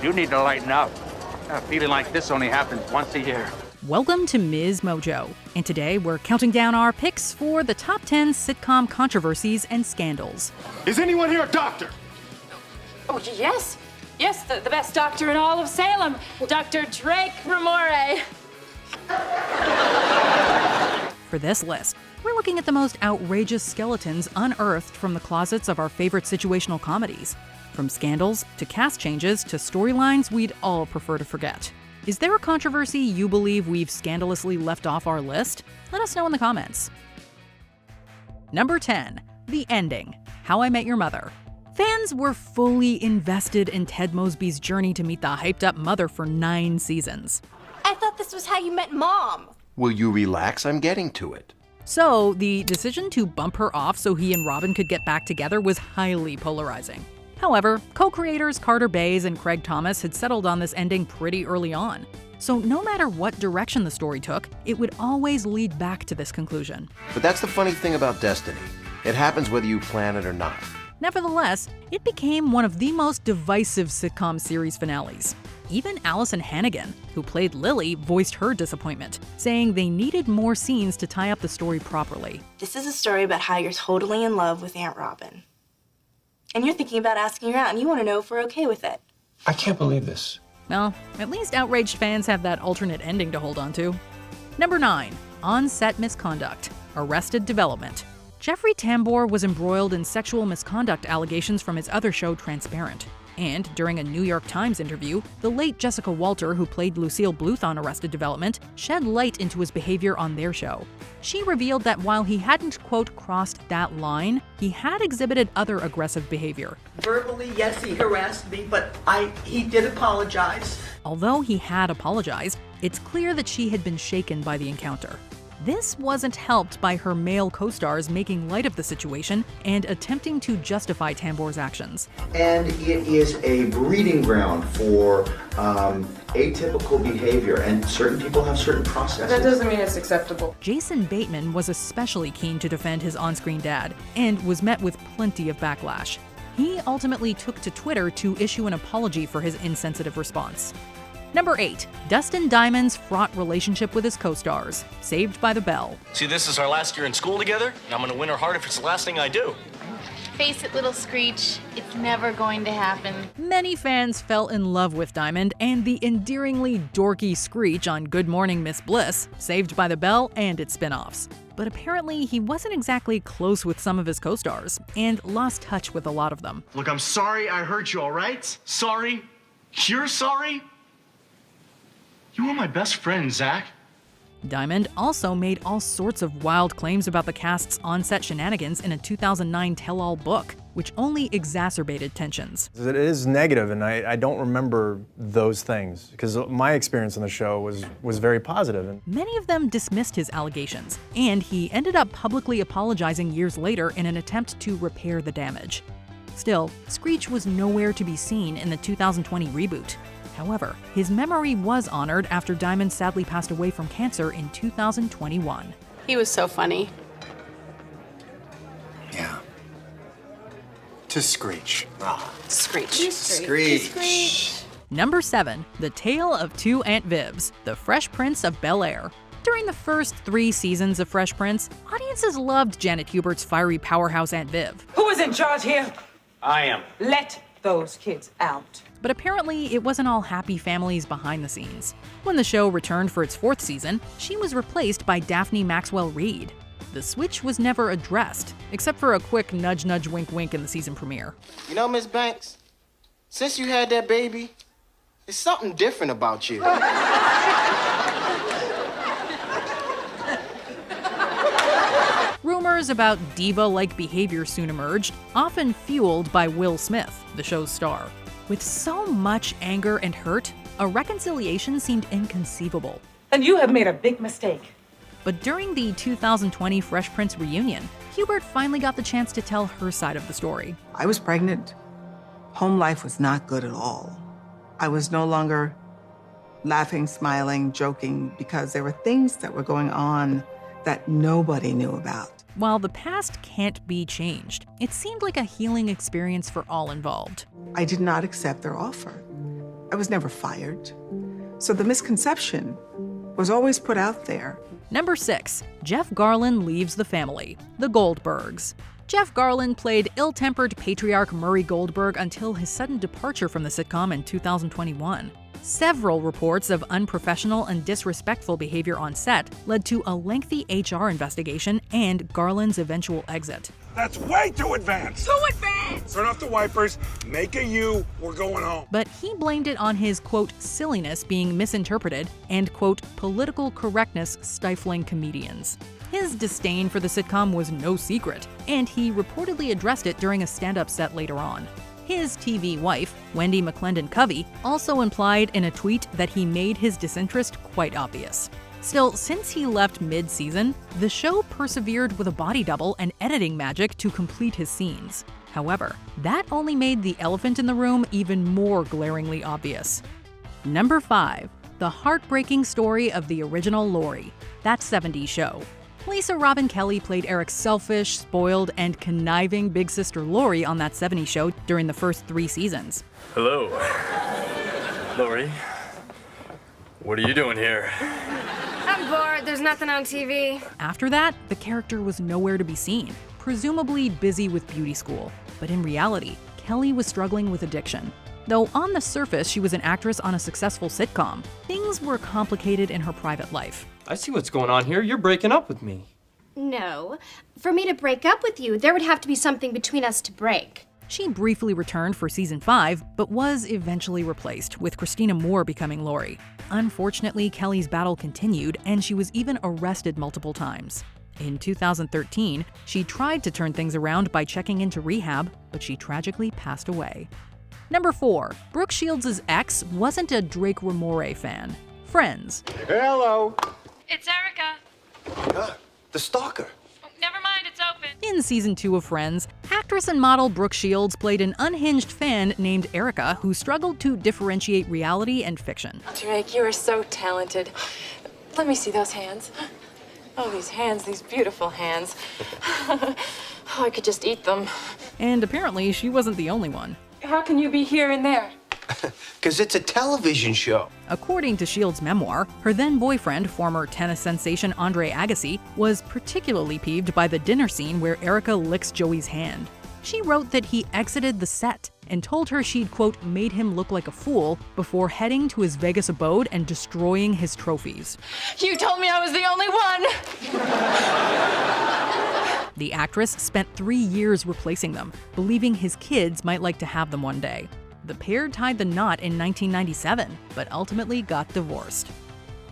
You need to lighten up. A feeling like this only happens once a year. Welcome to MsMojo, and today we're counting down our picks for the top 10 sitcom controversies and scandals. Is anyone here a doctor? Oh, yes. Yes, the best doctor in all of Salem, Dr. Drake Ramore. For this list, we're looking at the most outrageous skeletons unearthed from the closets of our favorite situational comedies. From scandals, to cast changes, to storylines we'd all prefer to forget. Is there a controversy you believe we've scandalously left off our list? Let us know in the comments. Number 10. The Ending. How I Met Your Mother. Fans were fully invested in Ted Mosby's journey to meet the hyped-up mother for 9 seasons. I thought this was how you met Mom. Will you relax? I'm getting to it. So, the decision to bump her off so he and Robin could get back together was highly polarizing. However, co-creators Carter Bays and Craig Thomas had settled on this ending pretty early on. So no matter what direction the story took, it would always lead back to this conclusion. But that's the funny thing about destiny. It happens whether you plan it or not. Nevertheless, it became one of the most divisive sitcom series finales. Even Allison Hannigan, who played Lily, voiced her disappointment, saying they needed more scenes to tie up the story properly. This is a story about how you're totally in love with Aunt Robin. And you're thinking about asking her out, and you want to know if we're okay with it. I can't believe this. Well, at least outraged fans have that alternate ending to hold on to. Number 9. On-set misconduct. Arrested Development. Jeffrey Tambor was embroiled in sexual misconduct allegations from his other show, Transparent. And during a New York Times interview, the late Jessica Walter, who played Lucille Bluth on Arrested Development, shed light into his behavior on their show. She revealed that while he hadn't, quote, crossed that line, he had exhibited other aggressive behavior. Verbally, yes, he harassed me, but he did apologize. Although he had apologized, it's clear that she had been shaken by the encounter. This wasn't helped by her male co-stars making light of the situation and attempting to justify Tambor's actions. And it is a breeding ground for atypical behavior, and certain people have certain processes. That doesn't mean it's acceptable. Jason Bateman was especially keen to defend his on-screen dad and was met with plenty of backlash. He ultimately took to Twitter to issue an apology for his insensitive response. Number 8. Dustin Diamond's fraught relationship with his co-stars. Saved by the Bell. See, this is our last year in school together, and I'm gonna win her heart if it's the last thing I do. Face it, little Screech, it's never going to happen. Many fans fell in love with Diamond and the endearingly dorky Screech on Good Morning Miss Bliss, Saved by the Bell, and its spin-offs. But apparently, he wasn't exactly close with some of his co-stars, and lost touch with a lot of them. Look, I'm sorry I hurt you, all right? Sorry? You're sorry? You were my best friend, Zach. Diamond also made all sorts of wild claims about the cast's on-set shenanigans in a 2009 tell-all book, which only exacerbated tensions. It is negative, and I don't remember those things, because my experience on the show was very positive. Many of them dismissed his allegations, and he ended up publicly apologizing years later in an attempt to repair the damage. Still, Screech was nowhere to be seen in the 2020 reboot. However, his memory was honored after Diamond sadly passed away from cancer in 2021. He was so funny. Yeah. To Screech. Screech. Screech. Number 7. The Tale of Two Aunt Vivs, The Fresh Prince of Bel-Air. During the first 3 seasons of Fresh Prince, audiences loved Janet Hubert's fiery powerhouse Aunt Viv. Who is in charge here? I am. Let those kids out. But apparently, it wasn't all happy families behind the scenes. When the show returned for its 4th season, she was replaced by Daphne Maxwell Reid. The switch was never addressed, except for a quick nudge nudge wink wink in the season premiere. You know, Miss Banks, since you had that baby, there's something different about you. Rumors about diva-like behavior soon emerged, often fueled by Will Smith, the show's star. With so much anger and hurt, a reconciliation seemed inconceivable. And you have made a big mistake. But during the 2020 Fresh Prince reunion, Hubert finally got the chance to tell her side of the story. I was pregnant. Home life was not good at all. I was no longer laughing, smiling, joking, because there were things that were going on that nobody knew about. While the past can't be changed, it seemed like a healing experience for all involved. I did not accept their offer. I was never fired. So the misconception was always put out there. Number 6. Jeff Garlin leaves the family. The Goldbergs. Jeff Garlin played ill-tempered patriarch Murray Goldberg until his sudden departure from the sitcom in 2021. Several reports of unprofessional and disrespectful behavior on set led to a lengthy HR investigation and Garlin's eventual exit. That's way too advanced! Too advanced! Turn off the wipers, make a U, we're going home. But he blamed it on his, quote, silliness being misinterpreted and, quote, political correctness stifling comedians. His disdain for the sitcom was no secret, and he reportedly addressed it during a stand-up set later on. His TV wife, Wendy McClendon-Covey, also implied in a tweet that he made his disinterest quite obvious. Still, since he left mid-season, the show persevered with a body double and editing magic to complete his scenes. However, that only made the elephant in the room even more glaringly obvious. Number 5. The heartbreaking story of the original Lori, That 70s Show. Lisa Robin Kelly played Eric's selfish, spoiled, and conniving big sister Lori on That 70s Show during the first 3 seasons. Hello. Lori, what are you doing here? I'm bored. There's nothing on TV. After that, the character was nowhere to be seen, presumably busy with beauty school. But in reality, Kelly was struggling with addiction. Though on the surface she was an actress on a successful sitcom, things were complicated in her private life. I see what's going on here. You're breaking up with me. No. For me to break up with you, there would have to be something between us to break. She briefly returned for season 5, but was eventually replaced, with Christina Moore becoming Lori. Unfortunately, Kelly's battle continued, and she was even arrested multiple times. In 2013, she tried to turn things around by checking into rehab, but she tragically passed away. Number 4. Brooke Shields' ex wasn't a Drake Ramore fan. Friends. Hello. It's Erica. The stalker. Never mind, it's open. In season 2 of Friends, actress and model Brooke Shields played an unhinged fan named Erica who struggled to differentiate reality and fiction. Drake, you are so talented. Let me see those hands. Oh, these hands, these beautiful hands. Oh, I could just eat them. And apparently, she wasn't the only one. How can you be here and there? Because it's a television show. According to Shields' memoir, her then-boyfriend, former tennis sensation Andre Agassi, was particularly peeved by the dinner scene where Erica licks Joey's hand. She wrote that he exited the set and told her she'd, quote, made him look like a fool before heading to his Vegas abode and destroying his trophies. You told me I was the only one! The actress spent 3 years replacing them, believing his kids might like to have them one day. The pair tied the knot in 1997, but ultimately got divorced.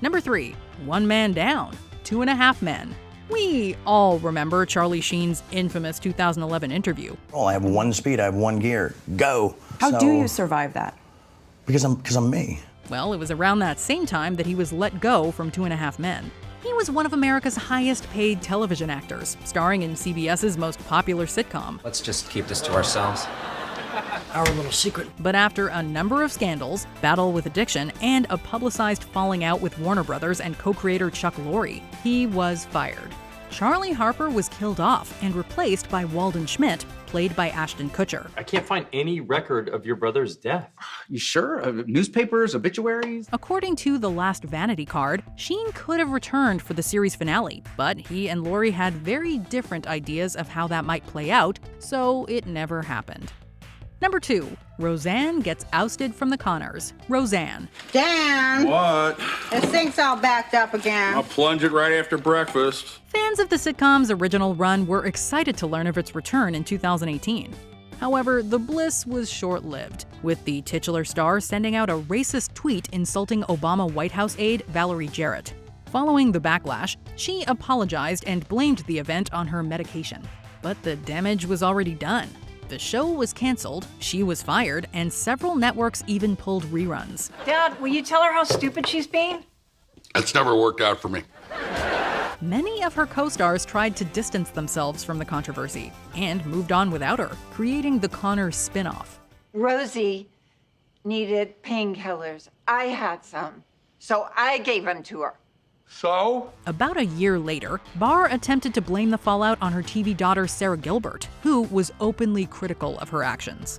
Number 3. One Man Down, 2.5 Men. We all remember Charlie Sheen's infamous 2011 interview. Oh, I have one speed, I have one gear. Go. How do you survive that? Because I'm me. Well, it was around that same time that he was let go from 2.5 Men. He was one of America's highest-paid television actors, starring in CBS's most popular sitcom. Let's just keep this to ourselves. Our little secret. But after a number of scandals, battle with addiction, and a publicized falling out with Warner Brothers and co-creator Chuck Lorre, he was fired. Charlie Harper was killed off and replaced by Walden Schmidt, played by Ashton Kutcher. I can't find any record of your brother's death. You sure? Newspapers, obituaries? According to the last Vanity card, Sheen could have returned for the series finale, but he and Lorre had very different ideas of how that might play out, so it never happened. Number 2. Roseanne gets ousted from the Connors. Roseanne. Dan! What? The sink's all backed up again. I'll plunge it right after breakfast. Fans of the sitcom's original run were excited to learn of its return in 2018. However, the bliss was short-lived, with the titular star sending out a racist tweet insulting Obama White House aide Valerie Jarrett. Following the backlash, she apologized and blamed the event on her medication. But the damage was already done. The show was canceled, she was fired, and several networks even pulled reruns. Dad, will you tell her how stupid she's being? It's never worked out for me. Many of her co-stars tried to distance themselves from the controversy and moved on without her, creating the Connors spin-off. Rosie needed painkillers. I had some, so I gave them to her. So? About a year later, Barr attempted to blame the fallout on her TV daughter Sarah Gilbert, who was openly critical of her actions.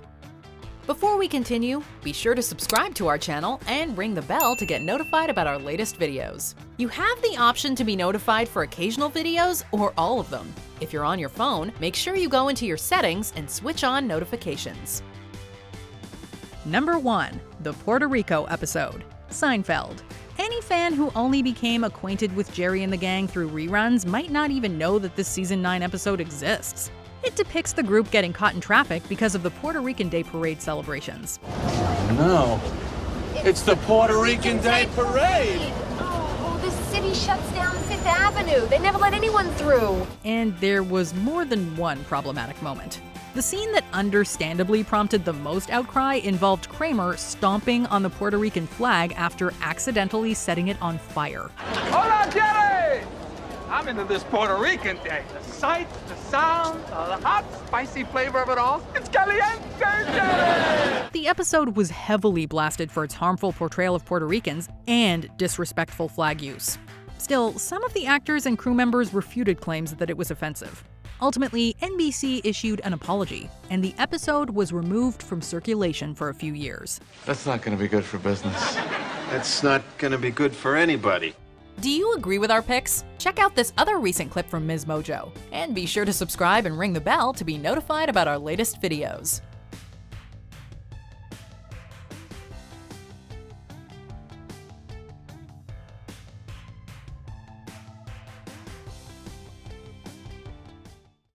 Before we continue, be sure to subscribe to our channel and ring the bell to get notified about our latest videos. You have the option to be notified for occasional videos or all of them. If you're on your phone, make sure you go into your settings and switch on notifications. Number 1. The Puerto Rico episode, Seinfeld. Any fan who only became acquainted with Jerry and the gang through reruns might not even know that this Season 9 episode exists. It depicts the group getting caught in traffic because of the Puerto Rican Day Parade celebrations. No. It's the Puerto Rican Day Parade! Oh, the city shuts down Fifth Avenue. They never let anyone through. And there was more than one problematic moment. The scene that understandably prompted the most outcry involved Kramer stomping on the Puerto Rican flag after accidentally setting it on fire. Hola, Jerry! I'm into this Puerto Rican day. The sights, the sounds, the hot, spicy flavor of it all. It's caliente, Jerry! The episode was heavily blasted for its harmful portrayal of Puerto Ricans and disrespectful flag use. Still, some of the actors and crew members refuted claims that it was offensive. Ultimately, NBC issued an apology, and the episode was removed from circulation for a few years. That's not going to be good for business. That's not going to be good for anybody. Do you agree with our picks? Check out this other recent clip from MsMojo, and be sure to subscribe and ring the bell to be notified about our latest videos.